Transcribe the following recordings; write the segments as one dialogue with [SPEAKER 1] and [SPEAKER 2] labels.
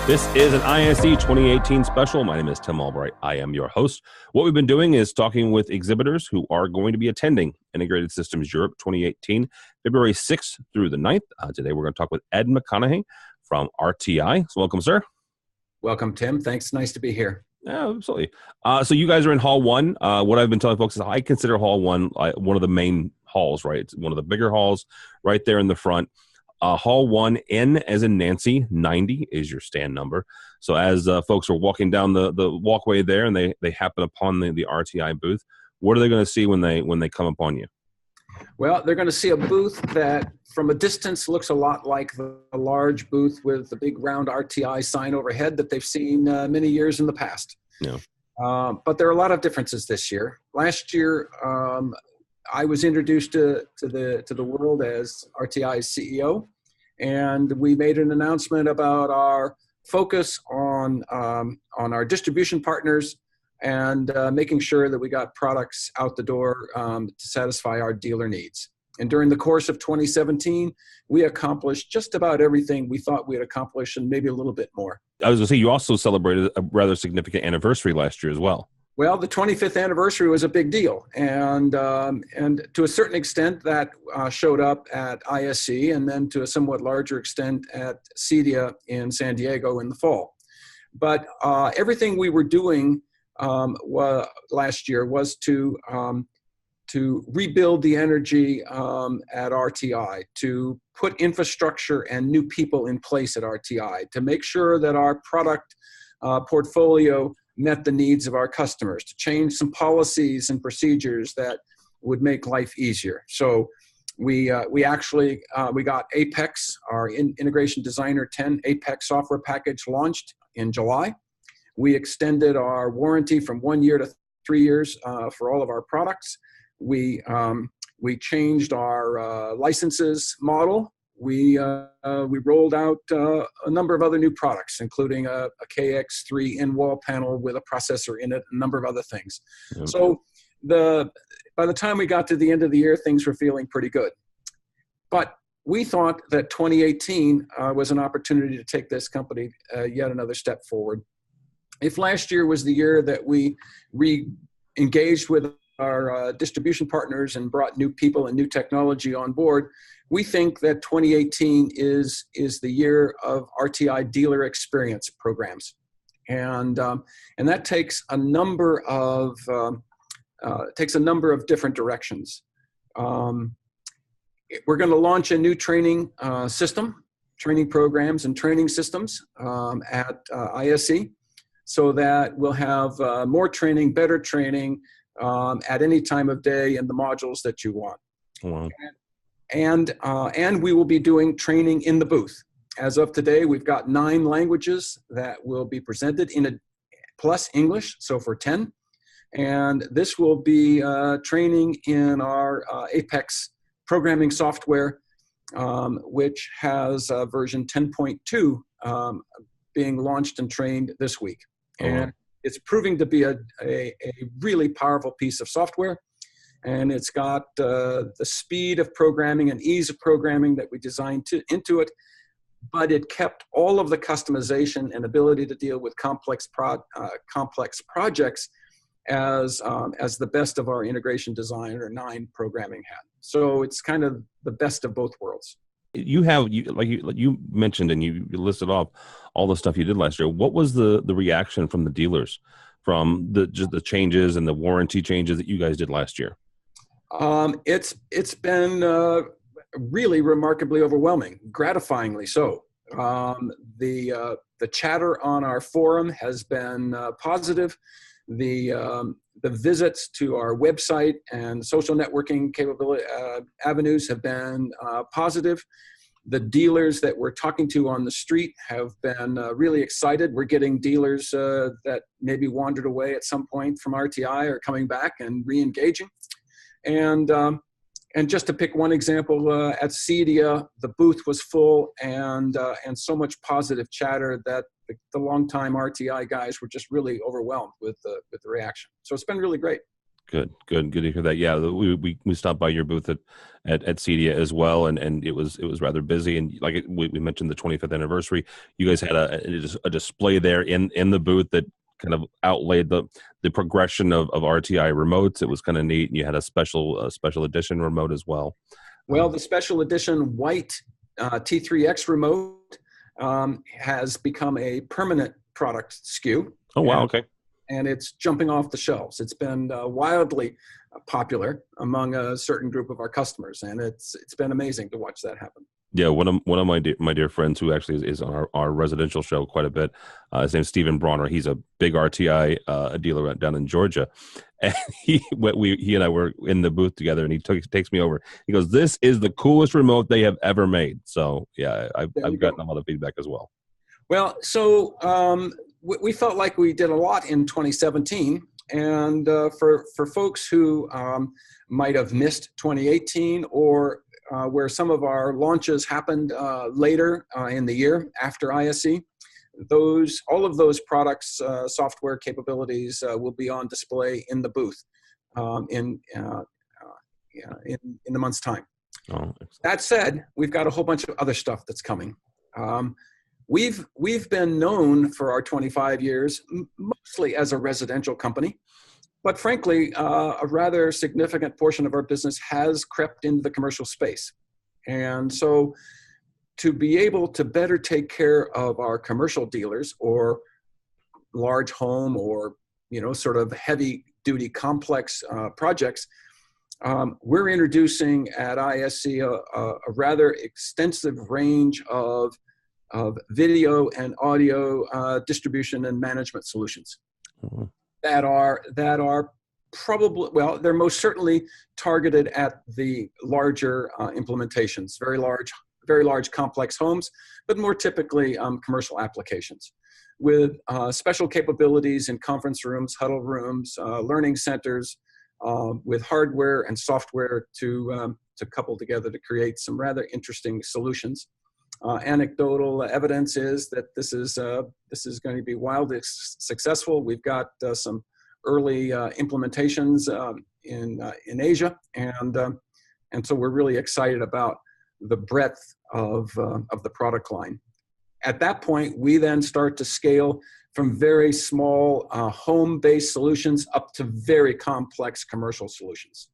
[SPEAKER 1] This is an ISE 2018 special. My name is Tim Albright. I am your host. What we've been doing is talking with exhibitors who are going to be attending Integrated Systems Europe 2018, February 6th through the 9th. Today we're going to talk with Ed McConaghay from RTI. So welcome, sir.
[SPEAKER 2] Welcome, Tim. Thanks. Nice to be here.
[SPEAKER 1] Yeah, absolutely. So you guys are in Hall 1. What I've been telling folks is I consider Hall 1 one of the main halls, right? It's one of the bigger halls right there in the front. Hall 1N as in Nancy, 90 is your stand number. So as folks are walking down the walkway there and they happen upon the RTI booth, what are they going to see when they come upon you?
[SPEAKER 2] Well, they're going to see a booth that from a distance looks a lot like the large booth with the big round RTI sign overhead that they've seen many years in the past.
[SPEAKER 1] Yeah.
[SPEAKER 2] But there are a lot of differences this year. Last year, I was introduced to the world as RTI's CEO, and we made an announcement about our focus on our distribution partners and making sure that we got products out the door to satisfy our dealer needs. And during the course of 2017, we accomplished just about everything we thought we'd accomplish and maybe a little bit more.
[SPEAKER 1] I was going to say, you also celebrated a rather significant anniversary last year as well.
[SPEAKER 2] Well, the 25th anniversary was a big deal, and to a certain extent that showed up at ISE, and then to a somewhat larger extent at CEDIA in San Diego in the fall. But everything we were doing last year was to rebuild the energy at RTI, to put infrastructure and new people in place at RTI, to make sure that our product portfolio met the needs of our customers, to change some policies and procedures that would make life easier. So we got Apex, our Integration Designer 10 Apex software package, launched in July. We extended our warranty from 1 year to 3 years for all of our products. We changed our licenses model. We rolled out a number of other new products, including a KX3 in-wall panel with a processor in it, a number of other things. Okay. So by the time we got to the end of the year, things were feeling pretty good. But we thought that 2018 was an opportunity to take this company yet another step forward. If last year was the year that we re-engaged with our distribution partners and brought new people and new technology on board, we think that 2018 is the year of RTI dealer experience programs, and that takes a number of different directions. We're going to launch a new training programs and training systems at ISE, so that we'll have more training, better training at any time of day in the modules that you want.
[SPEAKER 1] Wow.
[SPEAKER 2] And we will be doing training in the booth. As of today, we've got 9 languages that will be presented plus English, so for 10. And this will be training in our Apex programming software, which has version 10.2 being launched and trained this week. And it's proving to be a really powerful piece of software. And it's got the speed of programming and ease of programming that we designed into it, but it kept all of the customization and ability to deal with complex projects as the best of our Integration Designer 9 programming had. So it's kind of the best of both worlds.
[SPEAKER 1] You mentioned, and you listed off all the stuff you did last year. What was the reaction from the dealers from the changes and the warranty changes that you guys did last year?
[SPEAKER 2] It's been really remarkably overwhelming, gratifyingly so. The chatter on our forum has been positive. The visits to our website and social networking capability avenues have been positive. The dealers that we're talking to on the street have been really excited. We're getting dealers that maybe wandered away at some point from RTI are coming back and re-engaging. And just to pick one example, at CEDIA, the booth was full and so much positive chatter that the longtime RTI guys were just really overwhelmed with the reaction. So it's been really great.
[SPEAKER 1] Good to hear that. Yeah, we stopped by your booth at CEDIA as well, and it was rather busy. And like we mentioned, the 25th anniversary, you guys had a display there in the booth that kind of outlaid the progression of RTI remotes. It was kind of neat, and you had a special edition remote as well.
[SPEAKER 2] Well, the special edition white T3X remote has become a permanent product SKU.
[SPEAKER 1] Oh wow! Okay.
[SPEAKER 2] And it's jumping off the shelves. It's been wildly popular among a certain group of our customers, and it's been amazing to watch that happen.
[SPEAKER 1] Yeah, one of my dear friends who actually is on our residential show quite a bit. His name's Stephen Bronner. He's a big RTI dealer down in Georgia, and he and I were in the booth together, and he takes me over. He goes, "This is the coolest remote they have ever made." So yeah, I've gotten a lot of feedback as well.
[SPEAKER 2] Well, so we felt like we did a lot in 2017, and for folks who might have missed 2018 or where some of our launches happened later in the year after ISE, all of those products, software capabilities will be on display in the booth in the month's time.
[SPEAKER 1] Oh,
[SPEAKER 2] that said, we've got a whole bunch of other stuff that's coming. We've been known for our 25 years mostly as a residential company, but frankly, a rather significant portion of our business has crept into the commercial space. And so to be able to better take care of our commercial dealers or large home or, sort of heavy duty complex projects, we're introducing at ISE a rather extensive range of video and audio distribution and management solutions that are probably, well, they're most certainly targeted at the larger implementations, very large complex homes, but more typically commercial applications with special capabilities in conference rooms, huddle rooms, learning centers, with hardware and software to couple together to create some rather interesting solutions. Anecdotal evidence is that this is going to be wildly successful. We've got some early implementations in Asia, and so we're really excited about the breadth of the product line. At that point, we then start to scale from very small home-based solutions up to very complex commercial solutions.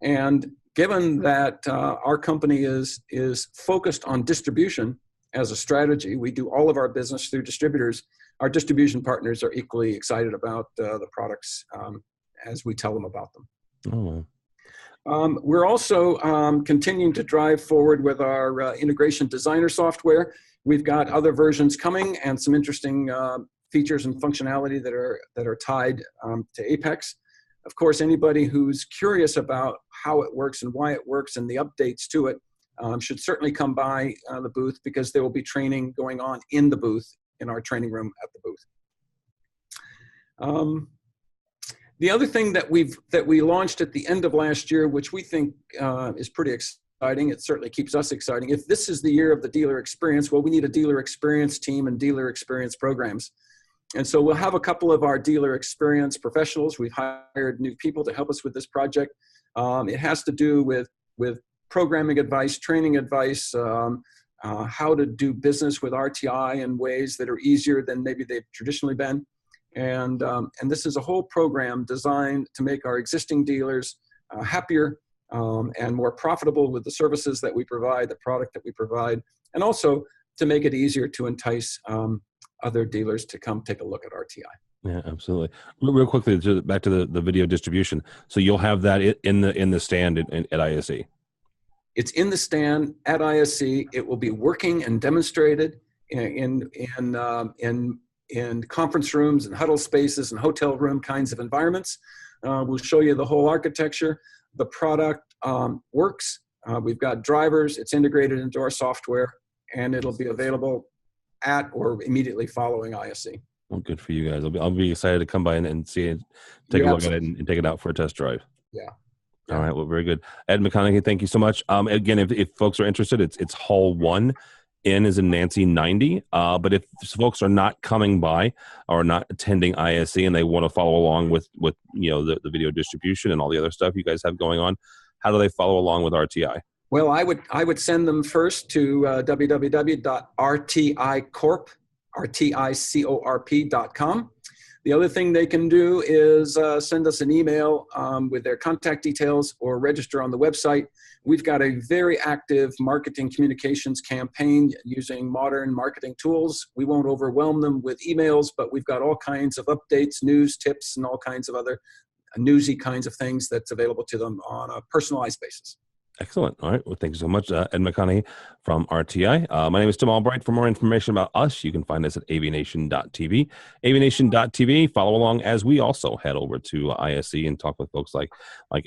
[SPEAKER 2] And given that our company is focused on distribution as a strategy, we do all of our business through distributors. Our distribution partners are equally excited about the products as we tell them about them. Oh. We're also continuing to drive forward with our integration designer software. We've got other versions coming and some interesting features and functionality that are tied to Apex. Of course, anybody who's curious about how it works and why it works and the updates to it should certainly come by the booth, because there will be training going on in the booth, in our training room at the booth. The other thing that we launched at the end of last year, which we think is pretty exciting, it certainly keeps us exciting. If this is the year of the dealer experience, well, we need a dealer experience team and dealer experience programs. And so we'll have a couple of our dealer experience professionals. We've hired new people to help us with this project. It has to do with programming advice, training advice, how to do business with RTI in ways that are easier than maybe they've traditionally been. And this is a whole program designed to make our existing dealers happier and more profitable with the services that we provide, the product that we provide, and also to make it easier to entice other dealers to come take a look at RTI.
[SPEAKER 1] Yeah, absolutely. Real quickly, back to the video distribution. So you'll have that in the stand at ISE.
[SPEAKER 2] It's in the stand at ISE. It will be working and demonstrated in conference rooms and huddle spaces and hotel room kinds of environments. We'll show you the whole architecture. The product works. We've got drivers. It's integrated into our software, and it'll be available at or immediately following ISE.
[SPEAKER 1] Well, good for you guys. I'll be excited to come by and see it, take a look at it, and take it out for a test drive.
[SPEAKER 2] Yeah.
[SPEAKER 1] All right. Well, very good. Ed McConaghay, thank you so much. Again, if folks are interested, it's Hall 1 N is in Nancy 90. But if folks are not coming by or not attending ISE and they want to follow along with the video distribution and all the other stuff you guys have going on, how do they follow along with RTI?
[SPEAKER 2] Well, I would send them first to www.rticorp.com. The other thing they can do is send us an email with their contact details or register on the website. We've got a very active marketing communications campaign using modern marketing tools. We won't overwhelm them with emails, but we've got all kinds of updates, news, tips, and all kinds of other newsy kinds of things that's available to them on a personalized basis.
[SPEAKER 1] Excellent. All right. Well, thank you so much, Ed McConaghay from RTI. My name is Tim Albright. For more information about us, you can find us at AVNation.tv. AVNation.tv. Follow along as we also head over to ISE and talk with folks like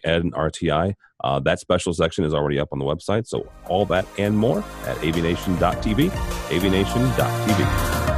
[SPEAKER 1] Ed and RTI. That special section is already up on the website. So all that and more at AVNation.tv. AVNation.tv.